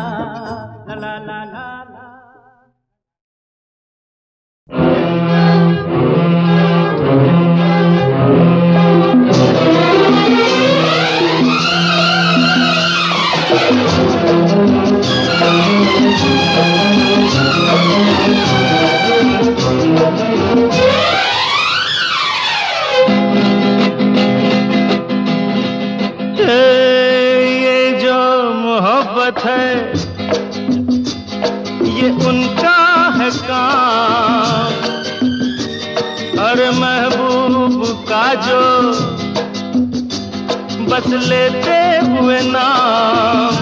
ला ला ला ला ला। ये जो मोहब्बत मोहब्बत है ये उनका है काम। अरे महबूब का जो बस लेते हुए नाम,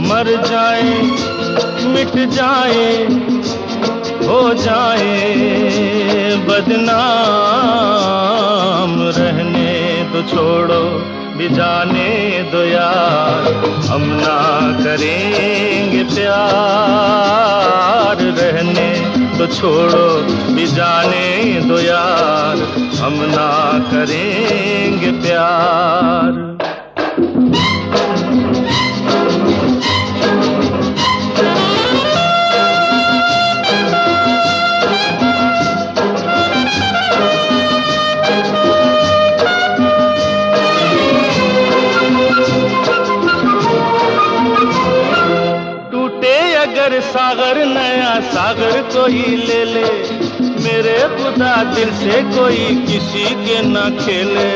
मर जाए मिट जाए हो जाए बदनाम। रहने दो छोड़ो भी जाने दो यार, हम ना करेंगे प्यार। रहने तो छोड़ो भी जाने दो यार, हम ना करेंगे प्यार। अगर सागर नया सागर कोई ले ले, मेरे खुदा दिल से कोई किसी के न खेले।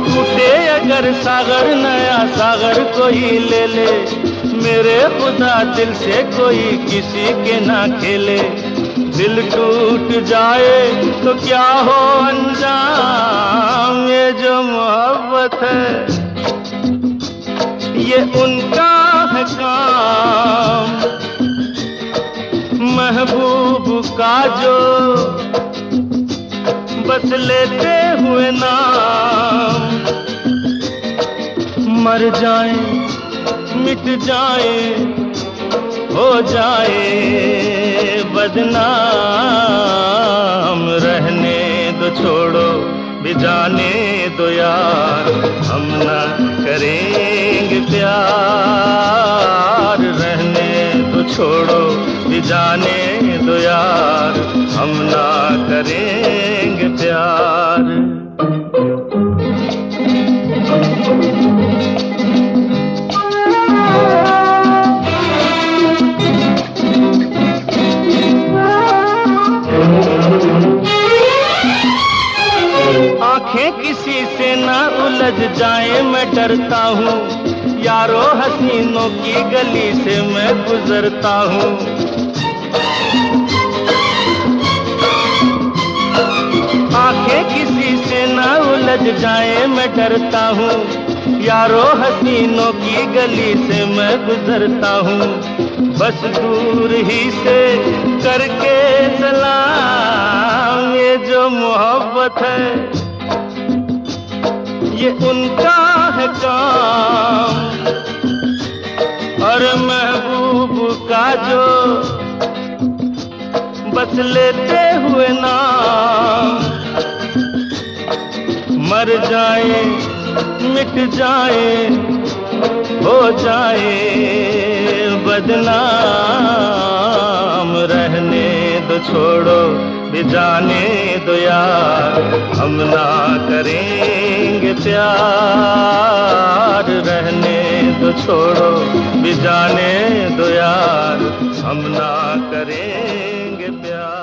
टूटे अगर सागर नया सागर कोई ले ले, मेरे खुदा दिल से कोई किसी के न खेले। दिल टूट जाए तो क्या हो अंजाम, ये जो मोहब्बत है ये उनका है काम। महबूब का जो बस लेते हुए नाम, मर जाए मिट जाए हो जाए बदनाम। रहने दो छोड़ो भी जाने दो यार, हम ना करेंगे प्यार। रहने दो छोड़ो भी जाने दो यार, हम ना करेंगे प्यार। आंखें किसी से ना उलझ जाए मैं डरता हूँ, यारो हसीनों की गली से मैं गुजरता हूँ। आंखें किसी से ना उलझ जाए मैं डरता हूँ, यारो हसीनों की गली से मैं गुजरता हूँ। बस दूर ही से करके सलाम, ये जो मोहब्बत है ये उनका है काम। और महबूब का जो बस लेते हुए नाम, मर जाए मिट जाए हो जाए बदनाम। रहने दो छोड़ो भी जाने दो यार, हम ना करेंगे प्यार। रहने दो छोड़ो भी जाने दो यार, हम ना करेंगे प्यार।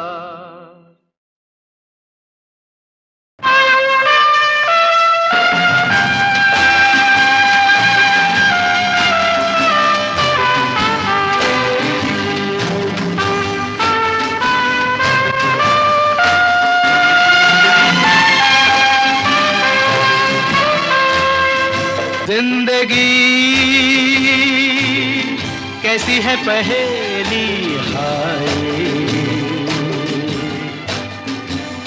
जिंदगी कैसी है पहेली हाय,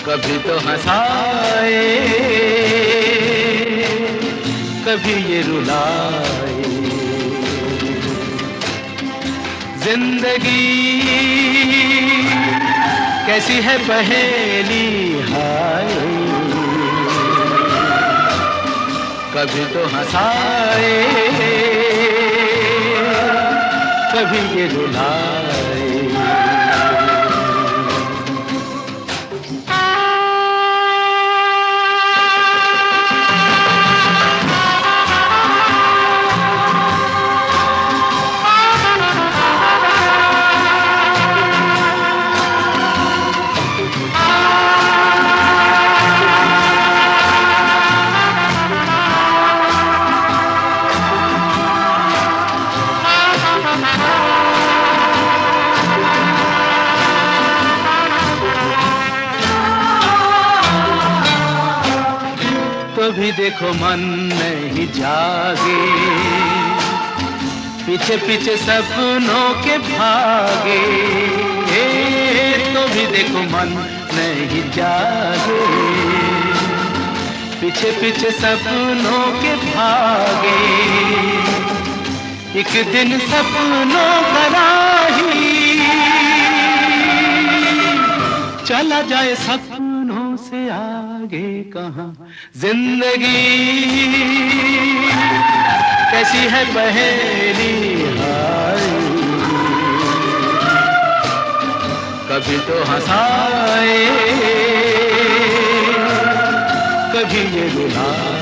कभी तो हंसाए कभी ये रुलाए। जिंदगी कैसी है पहेली हाय, कभी तो हंसाए कभी ये रुलाए। तो भी देखो मन नहीं जागे, पीछे पीछे सपनों के भागे, तो भी देखो मन नहीं जागे, पीछे पीछे सपनों के भागे। एक दिन सपनों का राही चला जाए सपनों से आगे कहाँ। जिंदगी कैसी है पहेली हाय, कभी तो हंसाए कभी ये रुलाए।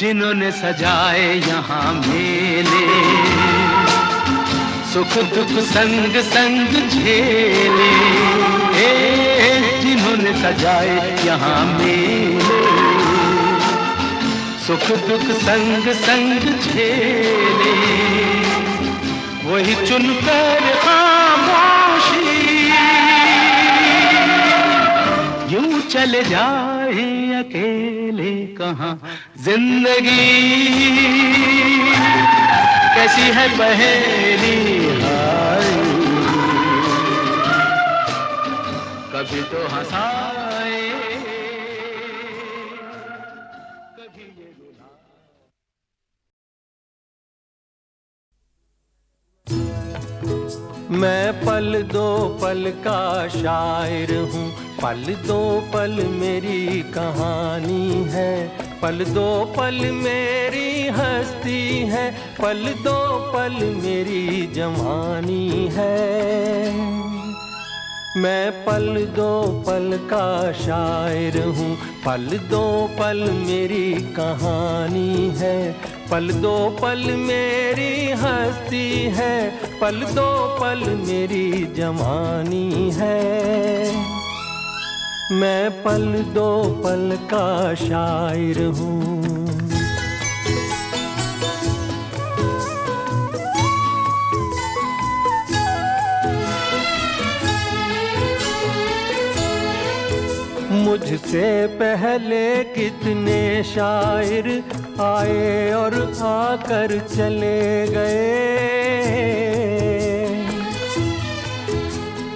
जिन्होंने सजाए यहाँ मेले, सुख दुख संग संग झेले, जिन्होंने सजाए यहाँ मेले, सुख दुख संग संग झेले, वही चुनकर खामोशी यूं चले जाए अकेले कहाँ। जिंदगी कैसी है पहेली हाय, कभी तो हंसाए कभी ये रुलाए। मैं पल दो पल का शायर हूँ, पल दो पल मेरी कहानी है, पल दो पल मेरी हस्ती है, पल दो पल मेरी जवानी है। मैं पल दो पल का शायर हूँ, पल दो पल मेरी कहानी है, पल दो पल मेरी हस्ती है, पल दो पल मेरी जवानी है। मैं पल दो पल का शायर हूँ। मुझसे पहले कितने शायर आए और आकर चले गए,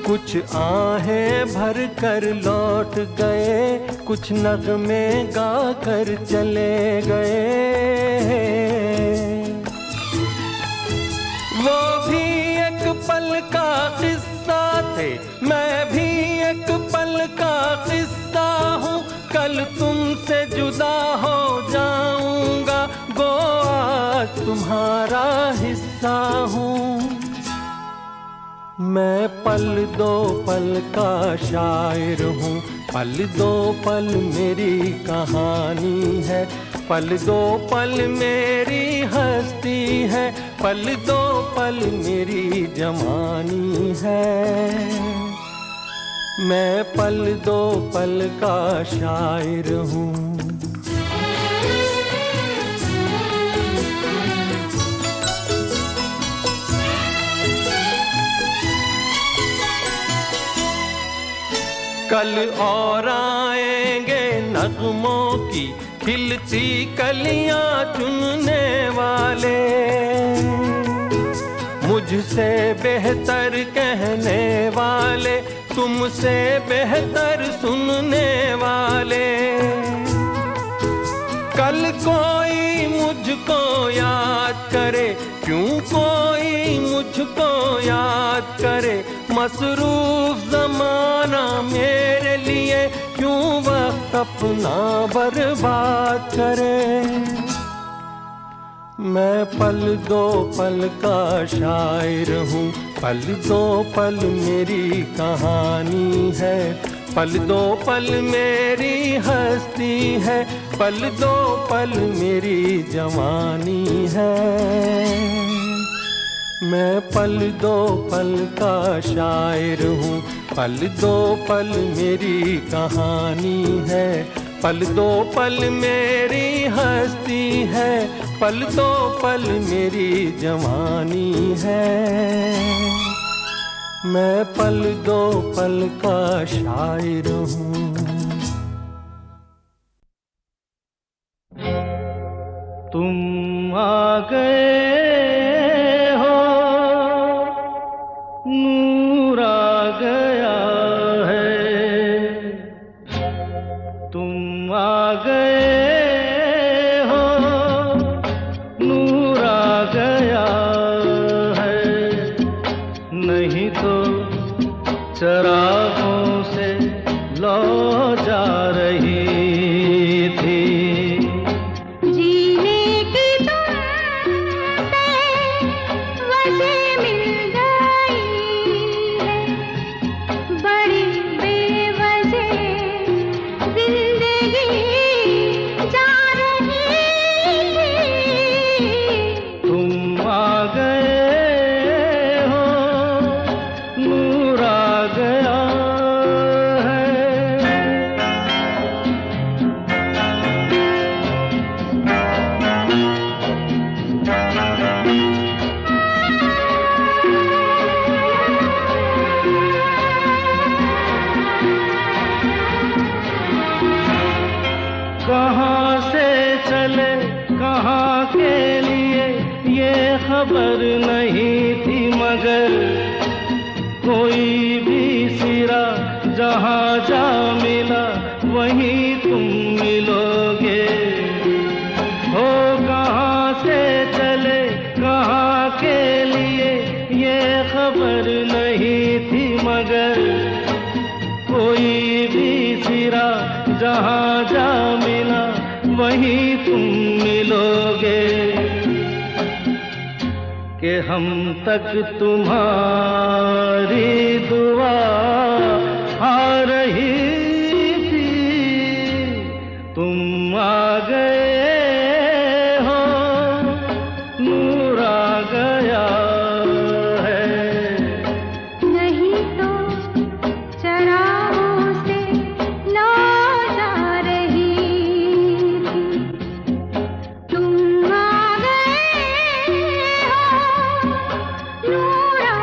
कुछ आहें भर कर लौट गए, कुछ नगमे गा कर चले गए। वो भी एक पल का किस्सा थे, मैं भी एक पल का किस्सा हूँ, कल तुमसे जुदा हो जाऊंगा, गो आज तुम्हारा हिस्सा हूँ। मैं पल दो पल का शायर हूँ, पल दो पल मेरी कहानी है, पल दो पल मेरी हस्ती है, पल दो पल मेरी जवानी है। मैं पल दो पल का शायर हूँ। कल और आएंगे नगमों की खिलती कलियां चुनने वाले, मुझसे बेहतर कहने वाले, तुमसे बेहतर सुनने वाले। कल कोई मुझको याद करे, क्यों कोई मुझको याद करे, मसरूफ ज़माना मेरे लिए क्यों वक्त अपना बर्बाद करे। मैं पल दो पल का शायर हूँ, पल दो पल मेरी कहानी है, पल दो पल मेरी हस्ती है, पल दो पल मेरी जवानी है। मैं पल दो पल का शायर हूँ, पल दो पल मेरी कहानी है, पल दो पल मेरी हस्ती है, पल दो पल मेरी जवानी है। मैं पल दो पल का शायर हूँ। तुम आ गए हो, नूर आ गया है, तुम आ गए हो, नूर आ गया है, नहीं तो चरागों से लौ जा रही थी। जीने की तुमसे वजह मिल गई है, बड़ी बेवजह जिंदगी जा रही थी। तुम आ गए हो, नूर आ गया है। कहाँ से चले कहाँ के लिए ये खबर नहीं थी, मगर कोई भी सिरा जहाँ जा मिला वहीं तुम मिलोगे। हो कहाँ से चले कहाँ के लिए ये खबर नहीं थी, मगर कोई भी सिरा जहाँ जा मिला वहीं तुम मिलोगे। कि हम तक तुम्हारी दुआ आ रही थी, तुम आ गए हो, नूर आ गया है। नहीं तो चरागों से लौ जा रही थी। तुम आ गए हो, नूर आ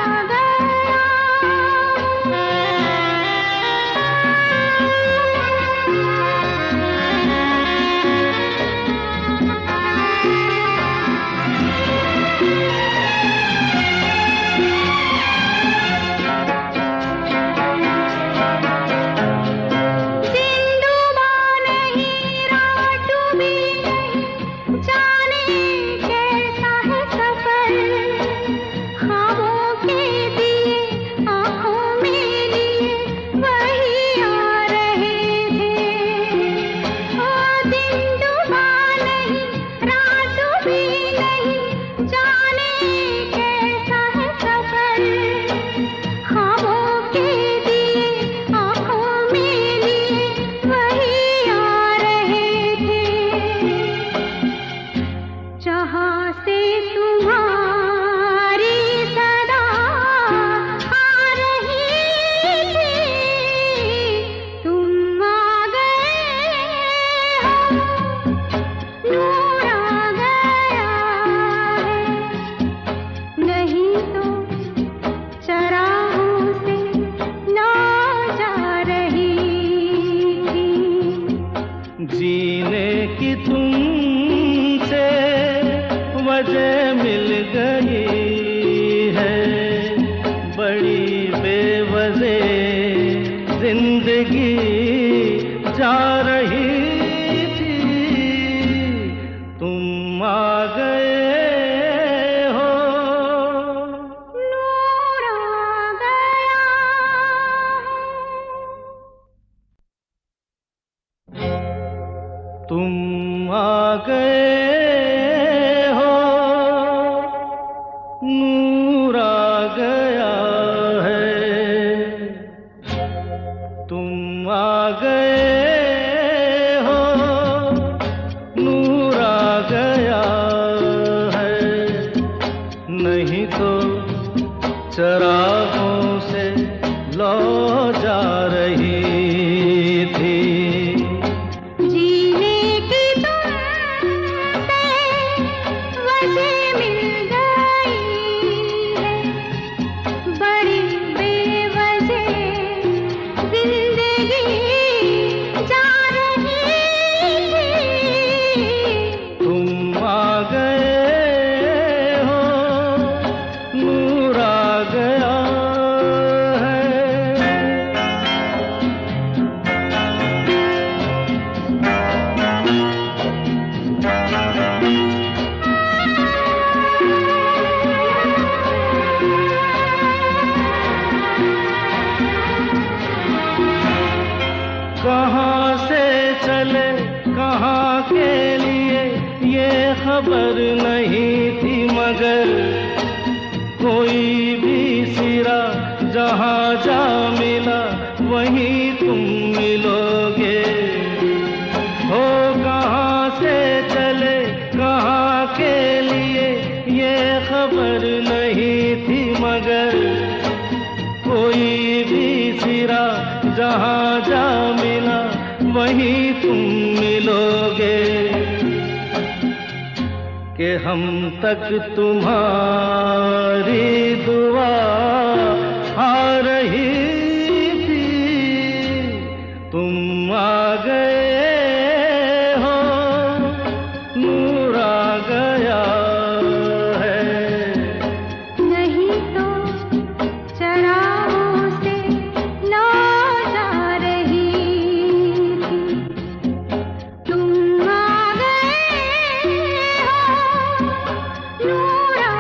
दिन डूबा नहीं, रात डूबी नहीं, जाने कैसा है सफर। ख्वाबों के दिए आँखों में लिए वही आ रहे थे। ओ दिन डूबा नहीं, रात डूबी नहीं, जाने कैसा है सफर। ख्वाबों के दिए आँखों में लिए वही आ रहे थे। जहाँ से तुम्हारी सदा आ रही थी, तुम आ गए हो, नूर आ गया है। नहीं तो चरागों से लौ जा रही थी। जीने की तुमसे वजह मिल गई है, बड़ी बेवजह जिंदगी जा रही थी। तुम आ गए हो, नूर आ गया। तुम आ गए हो, नूर आ गया है, तुम आ गए चरागों से लौ जा रही थी। जीने की तुमसे वजह मिल गई है, बड़ी बेवजह जिंदगी जा रही थी। तुम आ गए हो, नूर आ गया है। कहाँ से चले कहाँ के लिए ये खबर नहीं थी, मगर कोई भी सिरा जहाँ जा मिला वहीं तुम मिलोगे। हो कहाँ से चले कहाँ के लिए ये खबर नहीं थी, मगर कोई भी सिरा जहाँ जा मिला वहीं तुम मिलोगे। कि हम तक तुम्हारी दुआ आ रही थी, तुम आ गए हो, नूर आ गया है। नहीं तो चरागों से लौ जा रही थी। तुम आ गए हो, नूर आ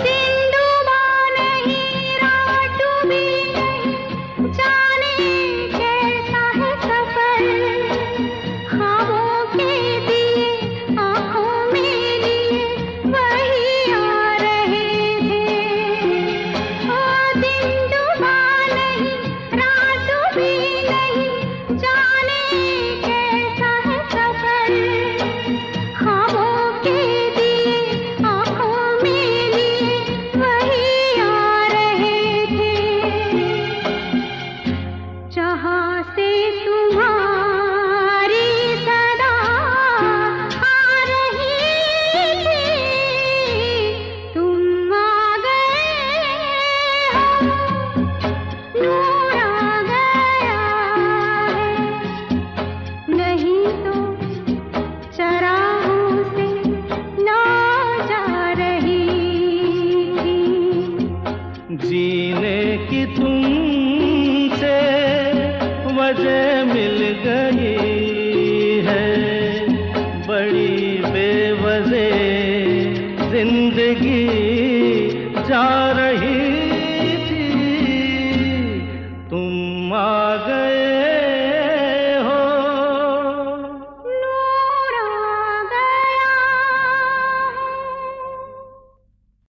दिन डूबा नहीं, रात डूबी नहीं, जाने कैसा है सफर। ख्वाबों के दिए आँखों में लिए वही आ रहे थे। ओ दिन डूबा नहीं, रात डूबी नहीं, जाने कैसा है सफर। ख्वाबों के दिए आँखों में लिए वही आ रहे थे। जहाँ से तुम्हारी सदा आ रही थी, तुम आ गए हो, नूर आ गया है। नहीं तो चरागों से लौ जा रही थी। जीने की तुमसे वजह मिल गई है, बड़ी बेवजह जिंदगी जा रही